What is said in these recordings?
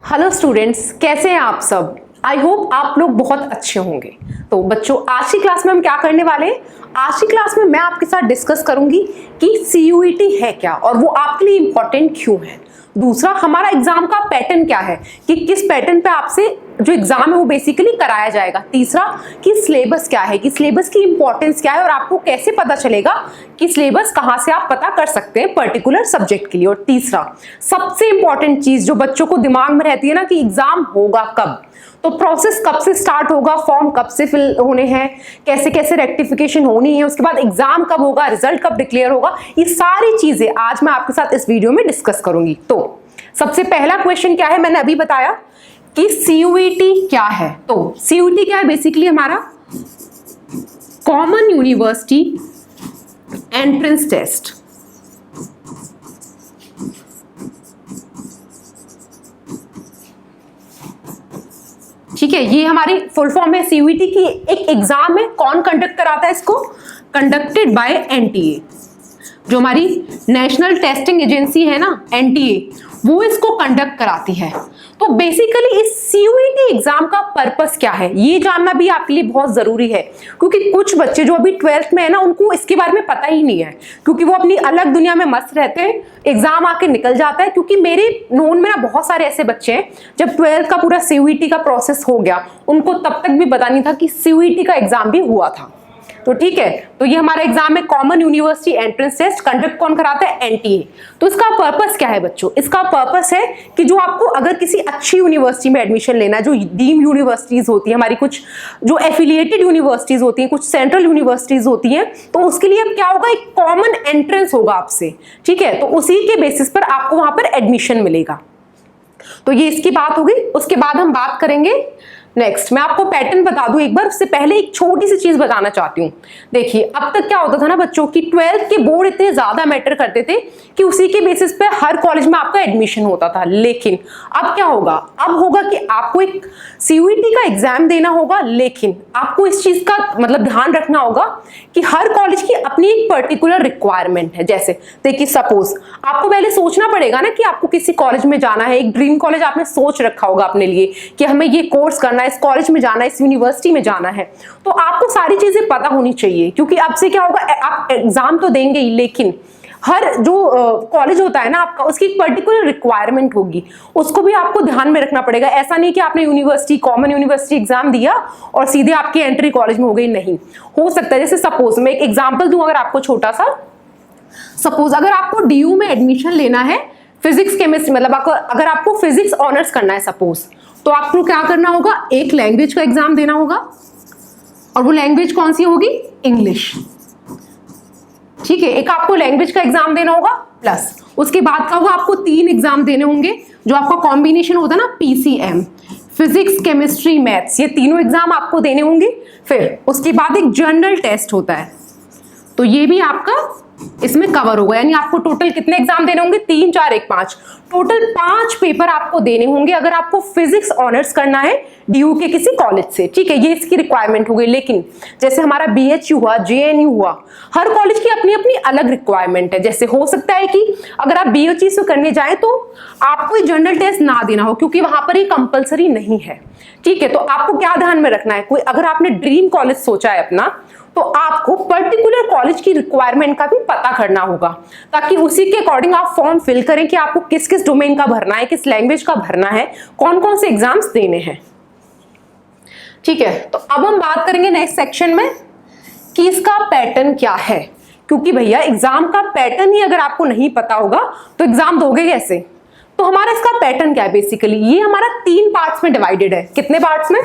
Hello students, कैसे हैं आप सब। आई होप आप लोग बहुत अच्छे होंगे। तो बच्चों, आज की क्लास में हम क्या करने वाले हैं, आज की क्लास में मैं आपके साथ डिस्कस करूंगी कि सीयूईटी है क्या और वो आपके लिए इंपॉर्टेंट क्यों है। दूसरा, हमारा एग्जाम का पैटर्न क्या है कि किस पैटर्न पे आपसे जो एग्जाम है वो बेसिकली कराया जाएगा। तीसरा, कि सिलेबस क्या है, कि सिलेबस की इंपॉर्टेंस क्या है और आपको कैसे पता चलेगा कि सिलेबस कहाँ से आप पता कर सकते हैं पर्टिकुलर सब्जेक्ट के लिए। और तीसरा, सबसे इंपॉर्टेंट चीज जो बच्चों को दिमाग में रहती है ना, कि एग्जाम होगा कब, तो प्रोसेस कब से स्टार्ट होगा, फॉर्म कब से फिल होने हैं, कैसे कैसे रेक्टिफिकेशन होनी है, उसके बाद एग्जाम कब होगा, रिजल्ट कब डिक्लेयर होगा, ये सारी चीजें आज मैं आपके साथ इस वीडियो में डिस्कस करूंगी। तो सबसे पहला क्वेश्चन क्या है, मैंने अभी बताया कि सीयूईटी क्या है। तो सीयूईटी क्या है, बेसिकली हमारा कॉमन यूनिवर्सिटी एंट्रेंस टेस्ट। ठीक है, ये हमारी फुल फॉर्म है। सीयूईटी की एक एग्जाम है, कौन कंडक्ट कराता है इसको, कंडक्टेड बाय एनटीए, जो हमारी नेशनल टेस्टिंग एजेंसी है ना, एनटीए, वो इसको कंडक्ट कराती है। तो बेसिकली इस सीयूईटी एग्जाम का पर्पस क्या है, ये जानना भी आपके लिए बहुत जरूरी है, क्योंकि कुछ बच्चे जो अभी 12th में है ना, उनको इसके बारे में पता ही नहीं है, क्योंकि वो अपनी अलग दुनिया में मस्त रहते हैं, एग्जाम आके निकल जाता है। क्योंकि मेरे नोन में ना बहुत सारे ऐसे बच्चे हैं, जब 12th का पूरा सीयूईटी का प्रोसेस हो गया, उनको तब तक भी पता नहीं था कि सीयूईटी का एग्जाम भी हुआ था। तो ठीक है, तो ये हमारा एग्जाम है common university entrance test, conduct कौन कराता है, एनटीए। तो इसका पर्पस क्या है बच्चों, इसका पर्पस है कि जो आपको अगर किसी अच्छी यूनिवर्सिटी में एडमिशन लेना है, जो डीम यूनिवर्सिटीज होती है हमारी, कुछ जो एफिलिएटेड यूनिवर्सिटीज होती हैं, कुछ सेंट्रल यूनिवर्सिटीज होती हैं, तो उसके लिए अब क्या होगा, एक कॉमन एंट्रेंस होगा आपसे। ठीक है, तो उसी के बेसिस पर आपको वहां पर एडमिशन मिलेगा। तो ये इसकी बात होगी। उसके बाद हम बात करेंगे नेक्स्ट, मैं आपको पैटर्न बता दूं एक बार, उससे पहले एक छोटी सी चीज बताना चाहती हूँ। देखिए, अब तक क्या होता था ना बच्चों की 12th के बोर्ड इतने ज्यादा मैटर करते थे कि उसी के बेसिस पे हर कॉलेज में आपका एडमिशन होता था। लेकिन अब क्या होगा, अब होगा कि आपको एक सीयूईटी का एग्जाम देना होगा, लेकिन आपको इस चीज का मतलब ध्यान रखना होगा कि हर कॉलेज की अपनी एक पर्टिकुलर रिक्वायरमेंट है। जैसे देखिए, सपोज आपको पहले सोचना पड़ेगा ना कि आपको किसी कॉलेज में जाना है, एक ड्रीम कॉलेज आपने सोच रखा होगा अपने लिए कि हमें ये कोर्स करना है, इस कॉलेज में जाना है, इस यूनिवर्सिटी में जाना है। तो आपको सारी चीजें पता होनी चाहिए, क्योंकि अब से क्या होगा, आप एग्जाम तो देंगे ही, लेकिन हर जो कॉलेज होता है ना आपका, उसकी एक पर्टिकुलर रिक्वायरमेंट होगी, उसको भी आपको ध्यान में रखना पड़ेगा। ऐसा नहीं कि आपने यूनिवर्सिटी कॉमन यूनिवर्सिटी एग्जाम दिया और सीधे आपकी एंट्री कॉलेज में हो गई, नहीं हो सकता है। जैसे सपोज मैं एक एग्जांपल दूं अगर आपको छोटा सा, सपोज अगर आपको डीयू में एडमिशन लेना है, फिजिक्स केमिस्ट्री, मतलब अगर आपको फिजिक्स ऑनर्स करना है सपोज, तो आपको क्या करना होगा, एक लैंग्वेज का एग्जाम देना होगा, और वो लैंग्वेज कौन सी होगी, इंग्लिश। ठीक है, एक आपको लैंग्वेज का एग्जाम देना होगा, प्लस उसके बाद का होगा आपको 3 एग्जाम देने होंगे, जो आपका कॉम्बिनेशन होता है ना, पीसीएम, फिजिक्स केमिस्ट्री मैथ्स, ये तीनों एग्जाम आपको देने होंगे। फिर उसके बाद एक जनरल टेस्ट होता है, तो ये भी आपका इसमें कवर होगा। यानी आपको टोटल कितने एग्जाम देने होंगे, 3 4 1 5, टोटल 5 पेपर आपको देने होंगे अगर आपको फिजिक्स ऑनर्स करना है डीयू के किसी कॉलेज से। ठीक है, ये इसकी रिक्वायरमेंट हो गई। लेकिन जैसे हमारा बीएचयू हुआ, जेएनयू हुआ, हर कॉलेज की अपनी अपनी अलग रिक्वायरमेंट है। जैसे हो सकता है कि अगर आप बीएचयू से करने जाए तो आपको जनरल टेस्ट ना देना हो, क्योंकि वहां पर ये कंपल्सरी नहीं है। ठीक है, तो आपको क्या ध्यान में रखना है, कोई अगर आपने ड्रीम कॉलेज सोचा है अपना, तो आपको पर्टिकुलर कॉलेज की रिक्वायरमेंट का भी पता करना होगा, ताकि उसी के अकॉर्डिंग आप फॉर्म फिल करें कि आपको किस किस डोमेन का भरना है, किस लैंग्वेज का भरना है, कौन कौन से एग्जाम्स देने हैं। ठीक है, तो अब हम बात करेंगे नेक्स्ट सेक्शन में कि इसका पैटर्न क्या है, क्योंकि भैया एग्जाम का पैटर्न ही अगर आपको नहीं पता होगा तो एग्जाम दोगे कैसे। तो हमारा इसका पैटर्न क्या है, बेसिकली ये हमारा 3 पार्ट्स में डिवाइडेड है। कितने पार्ट्स में,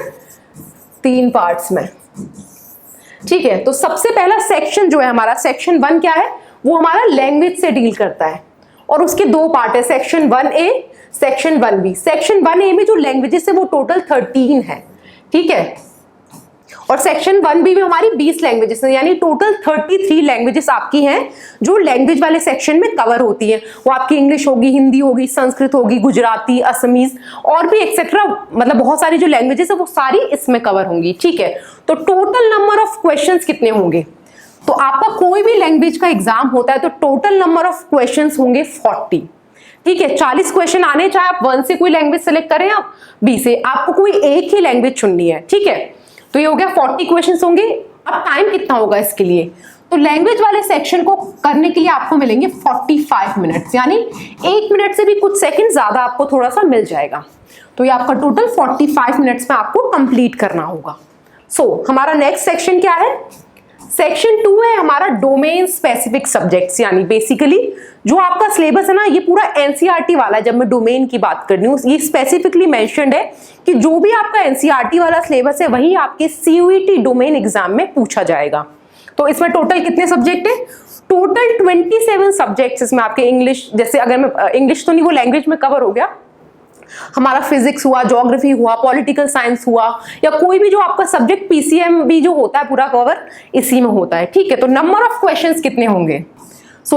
3 पार्ट्स में। ठीक है, तो सबसे पहला सेक्शन जो है हमारा, सेक्शन 1 क्या है, वो हमारा लैंग्वेज से डील करता है, और उसके 2 पार्ट है, section 1A, section 1B। Section 1A में जो लैंग्वेजेस है वो टोटल 13 है। ठीक है, और सेक्शन 1B में हमारी 20 लैंग्वेजेस हैं, यानी टोटल 33 लैंग्वेजेस आपकी हैं जो लैंग्वेज वाले सेक्शन में कवर होती हैं। वो आपकी इंग्लिश होगी, हिंदी होगी, संस्कृत होगी, गुजराती, असमीज और भी एक्सेट्रा, मतलब बहुत सारी जो लैंग्वेजेस है वो सारी इसमें कवर होंगी। ठीक है, तो टोटल नंबर ऑफ क्वेश्चंस कितने होंगे, तो आपका कोई भी लैंग्वेज का एग्जाम होता है तो टोटल नंबर ऑफ क्वेश्चंस होंगे 40। ठीक है, 40 क्वेश्चन आने, चाहे आप 1 से कोई लैंग्वेज सेलेक्ट करें या B से, आपको कोई एक ही लैंग्वेज चुननी है। ठीक है, तो ये हो गया 40 क्वेश्चन होंगे। अब टाइम कितना होगा इसके लिए, तो लैंग्वेज वाले सेक्शन को करने के लिए आपको मिलेंगे 45 मिनट्स, यानी 1 मिनट से भी कुछ सेकंड ज्यादा आपको थोड़ा सा मिल जाएगा। तो ये आपका टोटल 45 मिनट्स में आपको कंप्लीट करना होगा। हमारा नेक्स्ट सेक्शन क्या है, सेक्शन 2 है हमारा डोमेन स्पेसिफिक सब्जेक्ट्स, यानी बेसिकली जो आपका सिलेबस है ना, ये पूरा एनसीईआरटी वाला है। जब मैं डोमेन की बात कर रही हूँ, ये स्पेसिफिकली मेंशन्ड है कि जो भी आपका एनसीईआरटी वाला सिलेबस है वही आपके सीयूईटी डोमेन एग्जाम में पूछा जाएगा। तो इसमें टोटल कितने सब्जेक्ट है, टोटल 27 सब्जेक्ट्स इसमें आपके इंग्लिश, जैसे अगर मैं इंग्लिश तो नहीं, वो लैंग्वेज में कवर हो गया, हमारा फिजिक्स हुआ, ज्योग्राफी हुआ, पॉलिटिकल साइंस हुआ, या कोई भी जो आपका सब्जेक्ट पीसीएम भी जो होता है पूरा कवर इसी में होता है। ठीक है, तो नंबर ऑफ क्वेश्चंस कितने होंगे,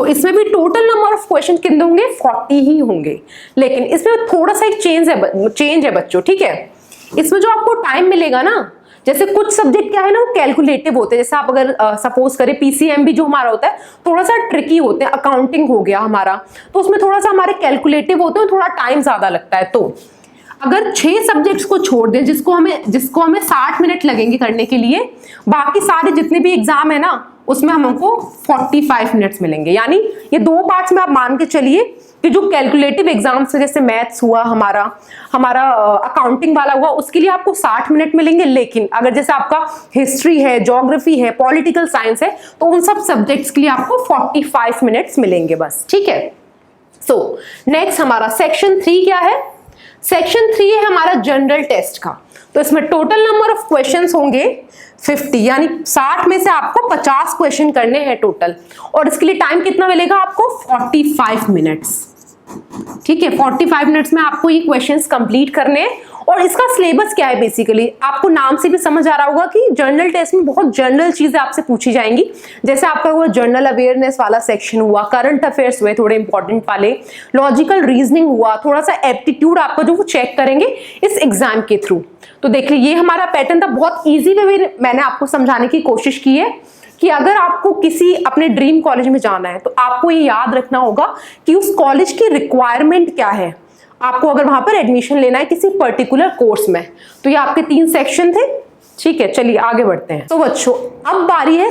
इसमें भी टोटल नंबर ऑफ क्वेश्चन कितने होंगे, 40 ही होंगे। लेकिन इसमें थोड़ा सा एक चेंज है बच्चों। ठीक है, इसमें जो आपको टाइम मिलेगा ना, जैसे कुछ सब्जेक्ट क्या है ना, वो कैलकुलेटिव होते हैं। जैसे आप अगर सपोज करें पीसीएमबी जो हमारा होता है थोड़ा सा ट्रिकी होते हैं, अकाउंटिंग हो गया हमारा, तो उसमें थोड़ा सा हमारे कैलकुलेटिव होते हैं, थोड़ा टाइम ज्यादा लगता है। तो अगर 6 सब्जेक्ट्स को छोड़ दें जिसको हमें 60 मिनट लगेंगे करने के लिए, बाकी सारे जितने भी एग्जाम है ना उसमें हमको 45 मिनट्स मिलेंगे। यानी ये 2 पार्ट्स में आप मान के चलिए कि जो कैलकुलेटिव एग्जाम्स है, जैसे मैथ्स हुआ हमारा अकाउंटिंग वाला हुआ, उसके लिए आपको 60 मिनट मिलेंगे। लेकिन अगर जैसे आपका हिस्ट्री है, ज्योग्राफी है, पॉलिटिकल साइंस है, तो उन सब सब्जेक्ट्स के लिए आपको 45 मिनट्स मिलेंगे बस। ठीक है, नेक्स्ट हमारा सेक्शन 3 क्या है, सेक्शन 3 है हमारा जनरल टेस्ट का। तो इसमें टोटल नंबर ऑफ क्वेश्चंस होंगे 50, यानी 60 में से आपको 50 क्वेश्चन करने हैं टोटल, और इसके लिए टाइम कितना मिलेगा आपको, 45 मिनट्स। ठीक है, 45 मिनट्स में आपको ये क्वेश्चंस कंप्लीट करने हैं। और इसका सिलेबस क्या है, बेसिकली आपको नाम से भी समझ आ रहा होगा कि जनरल टेस्ट में बहुत जनरल चीजें आपसे पूछी जाएंगी। जैसे आपका हुआ जनरल अवेयरनेस वाला सेक्शन हुआ, करंट अफेयर्स हुए थोड़े इंपॉर्टेंट वाले, लॉजिकल रीजनिंग हुआ, थोड़ा सा एप्टीट्यूड आपका जो वो चेक करेंगे इस एग्जाम के थ्रू। तो देखिए ये हमारा पैटर्न था, बहुत ईजी वे में मैंने आपको समझाने की कोशिश की है कि अगर आपको किसी अपने ड्रीम कॉलेज में जाना है तो आपको ये याद रखना होगा कि उस कॉलेज की रिक्वायरमेंट क्या है। आपको अगर वहां पर एडमिशन लेना है किसी पर्टिकुलर कोर्स में, तो ये आपके 3 सेक्शन थे। ठीक है, चलिए आगे बढ़ते हैं। तो बच्चों अब बारी है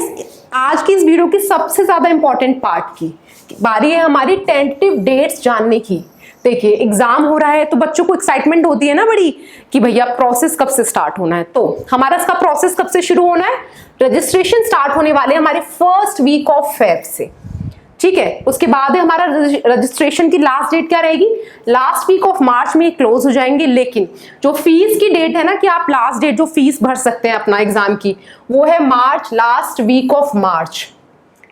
आज की इस वीडियो की सबसे ज्यादा इंपॉर्टेंट पार्ट की, बारी है हमारी टेंटेटिव डेट्स जानने की। देखिए एग्जाम हो रहा है तो बच्चों को एक्साइटमेंट होती है ना बड़ी कि भैया प्रोसेस कब से स्टार्ट होना है। तो हमारा इसका प्रोसेस कब से शुरू होना है, रजिस्ट्रेशन स्टार्ट होने वाले हमारे फर्स्ट वीक ऑफ फेब से। ठीक है, उसके बाद है हमारा रजिस्ट्रेशन की लास्ट डेट क्या रहेगी, लास्ट वीक ऑफ मार्च में क्लोज हो जाएंगे। लेकिन जो फीस की डेट है ना, कि आप लास्ट डेट जो फीस भर सकते हैं अपना एग्जाम की, वो है मार्च, लास्ट वीक ऑफ मार्च।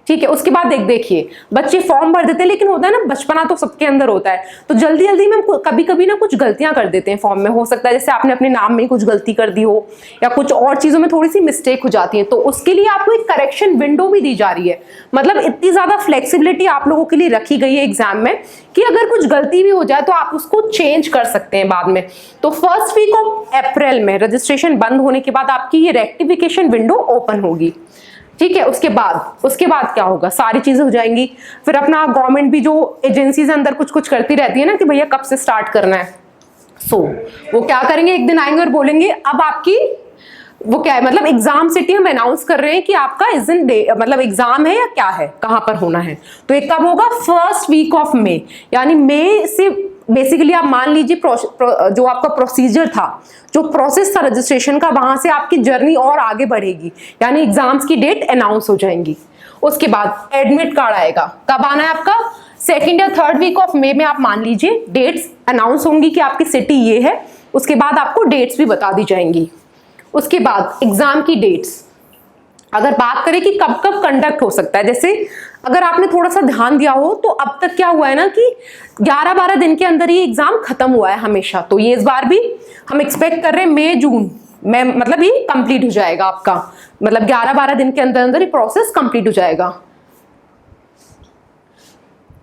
ठीक है, उसके बाद देखिए बच्चे फॉर्म भर देते हैं, लेकिन होता है ना बचपना तो सबके अंदर होता है, तो जल्दी जल्दी में कभी कभी ना कुछ गलतियां कर देते हैं फॉर्म में। हो सकता है जैसे आपने अपने नाम में कुछ गलती कर दी हो, या कुछ और चीजों में थोड़ी सी मिस्टेक हो जाती है, तो उसके लिए आपको एक करेक्शन विंडो भी दी जा रही है। मतलब इतनी ज्यादा फ्लेक्सिबिलिटी आप लोगों के लिए रखी गई है एग्जाम में कि अगर कुछ गलती भी हो जाए तो आप उसको चेंज कर सकते हैं बाद में। तो फर्स्ट वीक ऑफ अप्रैल में रजिस्ट्रेशन बंद होने के बाद आपकी ये रेक्टिफिकेशन विंडो ओपन होगी। ठीक है, उसके बाद क्या होगा, सारी चीजें हो जाएंगी। फिर अपना गवर्नमेंट भी जो एजेंसीज अंदर कुछ कुछ करती रहती है ना कि भैया कब से स्टार्ट करना है, वो क्या करेंगे, एक दिन आएंगे और बोलेंगे अब आपकी वो क्या है, मतलब एग्जाम सिटी हम अनाउंस कर रहे हैं कि आपका इस दिन मतलब एग्जाम है या क्या है, कहां पर होना है। तो एक कब होगा, फर्स्ट वीक ऑफ मई, यानी मई से बेसिकली आप मान लीजिए जो आपका प्रोसीजर था, जो प्रोसेस था रजिस्ट्रेशन का, वहां से आपकी जर्नी और आगे बढ़ेगी, यानी एग्जाम्स की डेट अनाउंस हो जाएंगी। उसके बाद एडमिट कार्ड आएगा, कब आना है आपका, 2nd या 3rd वीक ऑफ मई में आप मान लीजिए डेट्स अनाउंस होंगी कि आपकी सिटी ये है। उसके बाद आपको डेट्स भी बता दी जाएंगी। उसके बाद एग्जाम की डेट्स, अगर बात करें कि कब कब कंडक्ट हो सकता है, जैसे अगर आपने थोड़ा सा ध्यान दिया हो तो अब तक क्या हुआ है ना कि 11-12 दिन के अंदर ये एग्जाम खत्म हुआ है हमेशा। तो ये इस बार भी हम एक्सपेक्ट कर रहे हैं मई जून में, मतलब ये कंप्लीट हो जाएगा आपका, मतलब 11-12 दिन के अंदर अंदर ये प्रोसेस कंप्लीट हो जाएगा।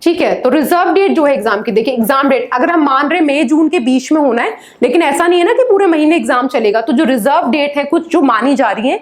ठीक है, तो रिजर्व डेट जो है एग्जाम की, देखिए एग्जाम डेट अगर हम मान रहे हैं मई जून के बीच में होना है, लेकिन ऐसा नहीं है ना कि पूरे महीने एग्जाम चलेगा। तो जो रिजर्व डेट है कुछ जो मानी जा रही है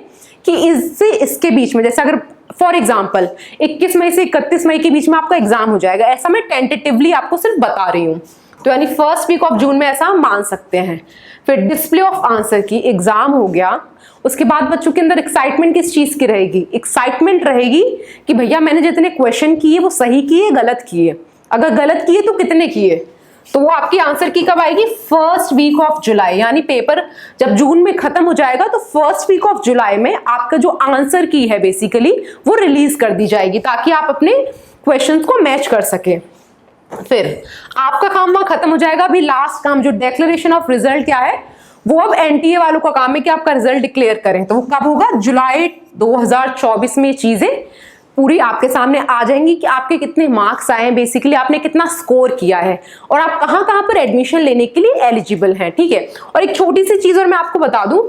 कि इससे इसके बीच में, जैसे अगर फॉर एग्जाम्पल 21 मई से 31 मई के बीच में आपका एग्जाम हो जाएगा, ऐसा मैं टेंटेटिवली आपको सिर्फ बता रही हूँ। तो यानी फर्स्ट वीक ऑफ जून में ऐसा हम मान सकते हैं। फिर डिस्प्ले ऑफ आंसर की, एग्जाम हो गया, उसके बाद बच्चों के अंदर एक्साइटमेंट किस चीज की रहेगी? एक्साइटमेंट रहेगी कि भैया मैंने जितने क्वेश्चन किए वो सही किए गलत किए, अगर गलत किए तो कितने किए। तो वो आपकी आंसर की कब आएगी? First week of July. यानी पेपर जब जून में खत्म हो जाएगा तो फर्स्ट वीक ऑफ जुलाई में आपका जो आंसर की है बेसिकली वो रिलीज कर दी जाएगी, ताकि आप अपने क्वेश्चंस को मैच कर सके। फिर आपका काम वहां खत्म हो जाएगा। अभी लास्ट काम जो डिक्लेरेशन ऑफ रिजल्ट क्या है, वो अब एनटीए वालों का काम है कि आपका रिजल्ट डिक्लेयर करें। तो वो कब होगा? जुलाई 2024 में चीजें पूरी आपके सामने आ जाएंगी कि आपके कितने मार्क्स आए हैं, बेसिकली आपने कितना स्कोर किया है और आप कहां कहां पर एडमिशन लेने के लिए एलिजिबल हैं। ठीक है, और एक छोटी सी चीज और मैं आपको बता दूं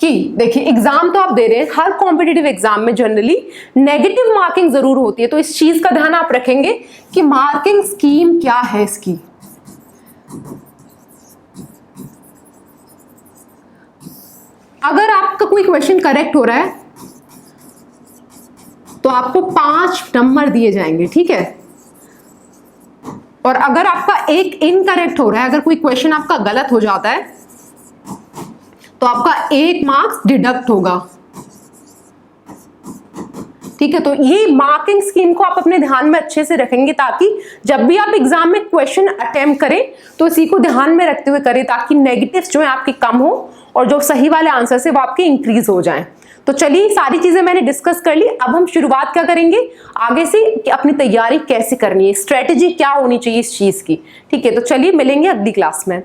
कि देखिए एग्जाम तो आप दे रहे हैं, हर कॉम्पिटिटिव एग्जाम में जनरली नेगेटिव मार्किंग जरूर होती है। तो इस चीज का ध्यान आप रखेंगे कि मार्किंग स्कीम क्या है इसकी। अगर आपका कोई क्वेश्चन करेक्ट हो रहा है तो आपको 5 नंबर दिए जाएंगे, ठीक है। और अगर आपका एक इनकरेक्ट हो रहा है, अगर कोई क्वेश्चन आपका गलत हो जाता है तो आपका 1 मार्क्स डिडक्ट होगा, ठीक है। तो ये मार्किंग स्कीम को आप अपने ध्यान में अच्छे से रखेंगे, ताकि जब भी आप एग्जाम में क्वेश्चन अटेम्प्ट करें तो इसी को ध्यान में रखते हुए करें, ताकि नेगेटिव्स जो है आपके कम हो और जो सही वाले आंसर से वो आपके इंक्रीज हो जाएं। तो चलिए सारी चीजें मैंने डिस्कस कर ली। अब हम शुरुआत क्या करेंगे आगे से कि अपनी तैयारी कैसे करनी है, स्ट्रेटेजी क्या होनी चाहिए इस चीज की। ठीक है, तो चलिए मिलेंगे अगली क्लास में।